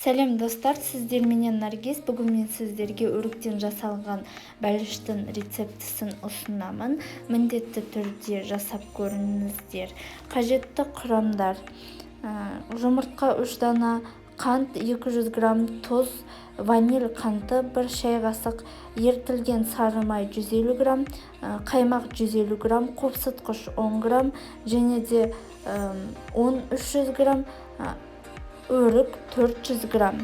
Сәлем достар, сіздер менен Наргиз. Бүгін мен сіздерге өріктен жасалған бәліштің рецептісін ұсынамын. Міндетті түрде жасап көріңіздер. Қажетті құрамдар: жұмыртқа 3 дана, қант 200 грамм, тұз, ваниль қанты 1 шай қасық, ертілген сары май 150 грамм, қаймақ 150 грамм, қопсытқыш 10 грамм, және де 300 грамм, өрік 400 грамм.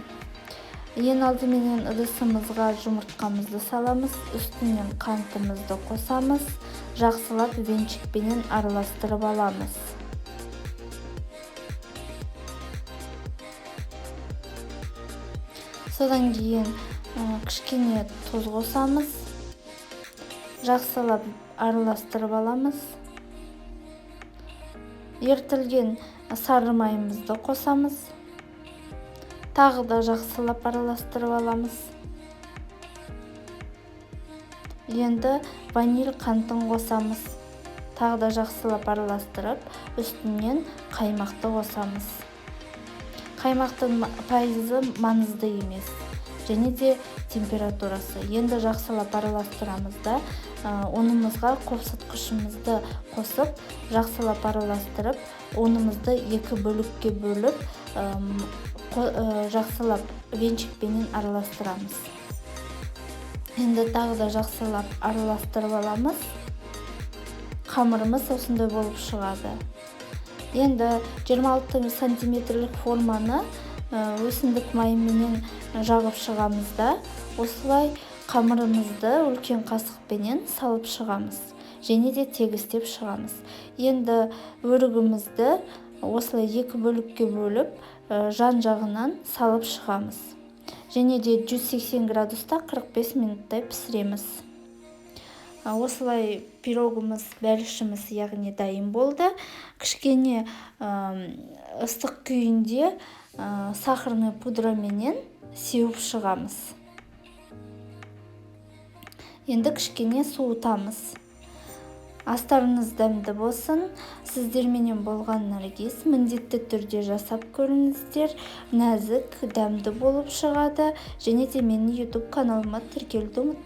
Ең алдыменен ыдысымызға жұмыртқамызды саламыз, үстінен қантымызды қосамыз, жақсылап венчикпенен араластырып аламыз. Содан кейін кішкене тұз қосамыз, жақсылап араластырып аламыз. Ертілген сары майымызды қосамыз. Тағы да жақсылап араластырып аламыз. Енді ваниль қантын қосамыз. Тағы да жақсылап араластырып, үстінен қаймақты қосамыз. Қаймақтың пайызы маңызды емес, және де температурасы. Енді жақсылап араластырамыз да, ұнымызға қопсытқышымызды қосып, жақсылап араластырып, ұнымызды 2 бөлікке бөліп, жақсылап венчикпенен араластырамыз. Енді тағы да жақсылап араластырып аламыз. Қамырымыз осындай болып шығады. Енді 26 сантиметрлік форманы өсімдік майымен жағып шығамыз да, осылай қамырымызды үлкен қасықпенен салып шығамыз, және де тегістеп шығамыз. Енді өрігімізді осылай 2 бөлікке бөліп, жан жағынан салып шығамыз. Және де 180 градуста 45 минуттай пісіреміз. Осылай пирогымыз, бәлішіміз яғни дайын болды. Кішкене ыстық күйінде сахарный пудраменен сеуіп шығамыз. Енді кішкене суытамыз. Астарыңыз дәмді болсын. Сіздерменен болған Наргиз. Міндетті түрде жасап көріңіздер. Нәзік, дәмді болып шығады. Және де менің YouTube каналыма тіркелуді ұмытпаңыздар.